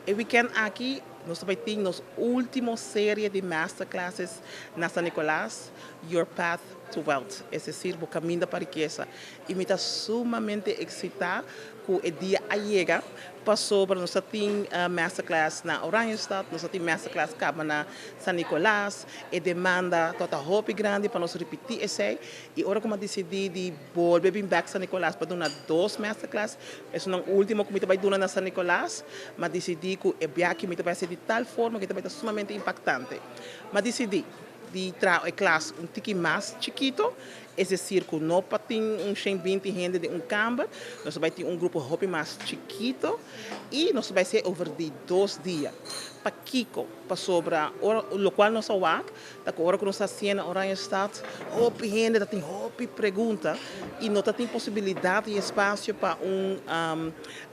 E weekend aqui, nós também temos a última série de masterclasses na San Nicolaas, Your Path to Wealth, é decir, o caminda para a riqueza. E me está sumamente excitada com o dia a chega, passou para nós tem masterclass na Oranjestad, nós tem masterclass cá na San Nicolas, e demanda toda a hopi grande para nós repetir esse. E agora como decidi de voltar back San Nicolas para dar dois masterclass, é o último que me vai dar na San Nicolas, mas decidi que é viagem que me vai ser de tal forma que vai ser sumamente impactante. Mas decidi de trazer a classe um pouquinho mais chiquito, esse circo não para ter 20 gente de campo, nós vai ter grupo hopi mais chiquito e nós vai ser over de 2 dias. Para Kiko, para sobra, o qual nós vamos, da hora que nós estamos na Oranjestad, hopi gente, tem hopi pergunta e não tem possibilidade e espaço para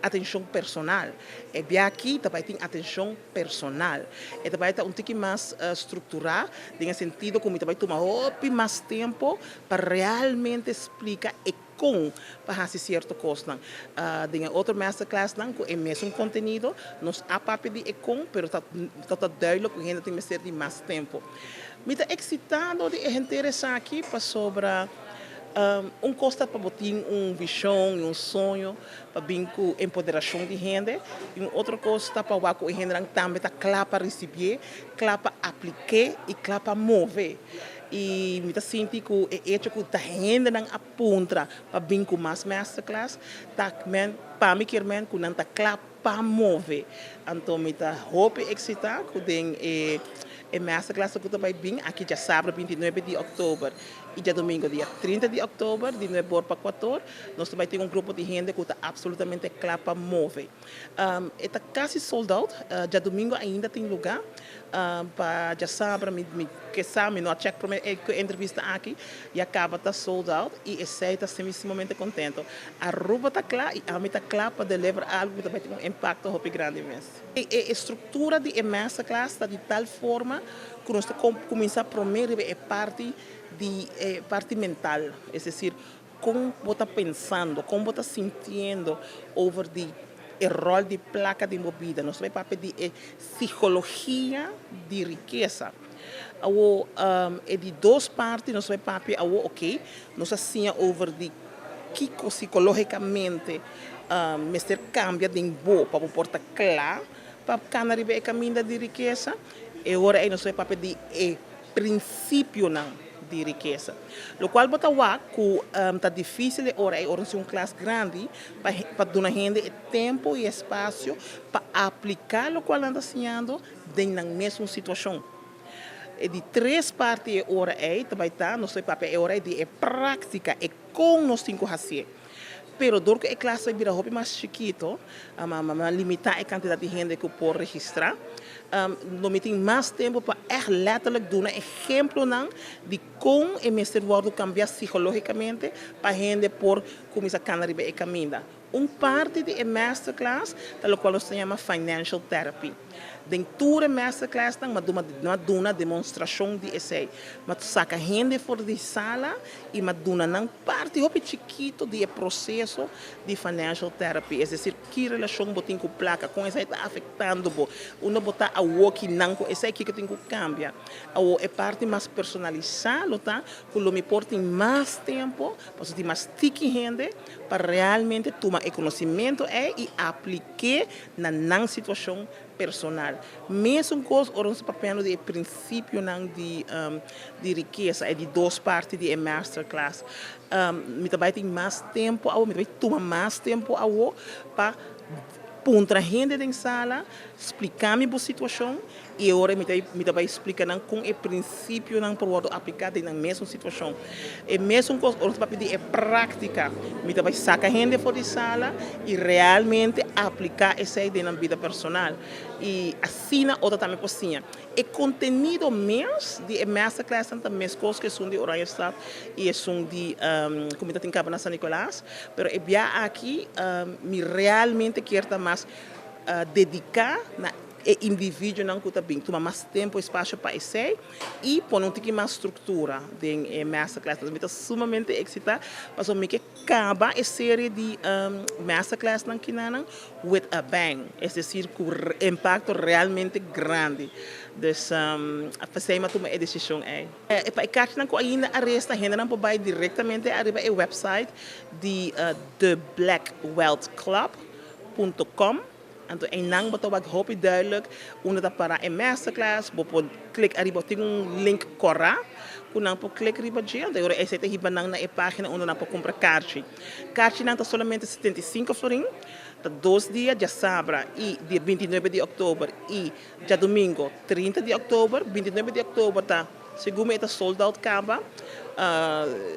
atenção personal. E bem aqui também tem atenção personal. E também está um pouquinho mais estruturado, no sentido que também toma hopi mais tempo para realmente explicar e com para fazer certa coisa. Tem outra masterclass que é mesmo conteúdo, nós a papo de com, mas está duidelijk que a gente tem que ser de mais tempo. Me está excitado de interessar aqui para sobre costa para botar visão, sonho, para vir com empoderação de gente, e outra coisa para o que a gente também está claro para receber, claro para aplicar e claro para mover. E me sinto que é hecho que a hendenan aponta para vir com mais masterclass, para mim que não está claro para mover. Então me está hope excitado que tem masterclass que vai vir aqui já sábado 29 de outubro e já domingo dia 30 de outubro de 9 para 14 nós também temos grupo de gente que está absolutamente claro para mover. Está quase sold out, já domingo ainda tem lugar. Para já sábado que sabe não check prome entrevista aqui e acaba tá sold out e esse está extremamente contento. A roupa está clara e a mim está clara para deliver algo que vai ter impacto muito grande mesmo. A estrutura de masterclass está de tal forma que nós começamos a promover a parte mental, é decir, como você está pensando, como você está sentindo over o rol de placa de movida, nós vamos para de psicologia de riqueza. É de 2 partes, nós vamos para ok, nós assim over de que psicologicamente mestre cambia de boa para porta claro para canaribe a caminda de riqueza e agora aí nós vamos para de princípio não de riqueza. O qual bota que está difícil ora é uma classe grande para dar gente tempo e espaço para aplicar o qual anda ensinando dentro da mesma situação. E de 3 partes ora é também tá, nós temos papel ora de prática e com nós temos que fazer. Pero dor que a classe vai virar mais chiquito, limitar a quantidade de gente que pode registrar, não tem mais tempo para letterlijk dar um exemplo de como o mestre pode cambiar psicologicamente para a gente por começar a canaribe e caminda. Parte de masterclass, da qual se chama financial therapy. Dentro da masterclass, nós damos uma demonstração de essay. Mas saca gente fora de sala e nós damos uma parte muito chiquito do processo de financial therapy. É decir, que relação botem com placa, com essa está afetando bo. Uno botar a work não com essa que tem que cambiar. A parte mais personalizada, tá? Que me porta mais tempo, para ter mais tiki gente para realmente tomar o conhecimento e aplicar na situação personal. Mesmo coisa, nós papel de princípio de riqueza, é de 2 partes de masterclass. Me também tem mais tempo, me também toma mais tempo para pôr a gente em sala, explicar a situação e agora me também explicar com o princípio para aplicar na mesma situação. E mesmo com os papéis de prática, me também saca a gente fora de sala e realmente aplicar essa ideia na vida personal. E assim, outra também possível. E conteúdo mesmo de masterclass também coisas que são de Oranjestad e são de como tem cabo na San Nicolaas, pero é aqui me realmente quero mais dedicar na indivíduo não custa bem, toma mais tempo e espaço para esse e põe um pouquinho mais estrutura em Masterclass. Então, estou sumamente excitada, mas eu me que acaba a série de Masterclass na Kinana with a bang, é decir, com impacto realmente grande. Dus fazemos uma decisão aí. Para a carta não ainda arresta, ainda não pode diretamente arriba ao website de theblackwealthclub.com. Então, em não botar o hopi duidelijk, onde para a Masterclass, você clica arriba, tem link corra, quando não pode clicar arriba já, daí agora esse tem na página onde não pode comprar carte. Carte não está somente 75 florin, tá 2 dias de sábado e dia 29 de outubro e dia domingo 30 de outubro, 29 de outubro tá segundo está sold out acaba.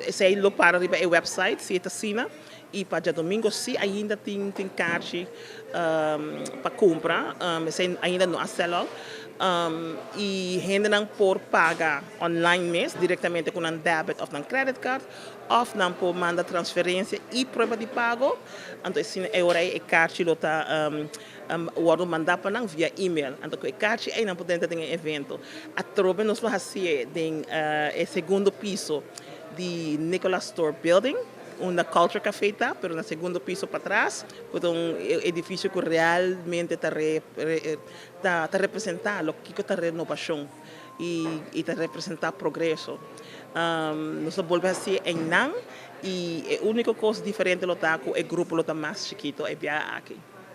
Esse aí lo para arriba o website, se está assina. E para dia domingo, se ainda tem carte para comprar, ainda não há sell-out. E hendenan por pagar online mesmo, diretamente com um debit ou um credit card, ou não por mandar transferência e prova de pago. Então, assim, é hora a carte lo tá o mandar para não via e-mail. Então, a carte aí não pode ter um evento. A trobe nós vamos fazer o segundo piso de Nicolas Store Building. Uma culture café tá, pero no segundo piso para trás, com um edifício que realmente está representando o que está renovação e está representando progresso. Nós voltamos assim em Nan e a única coisa diferente é que o grupo está mais chiquito é aqui.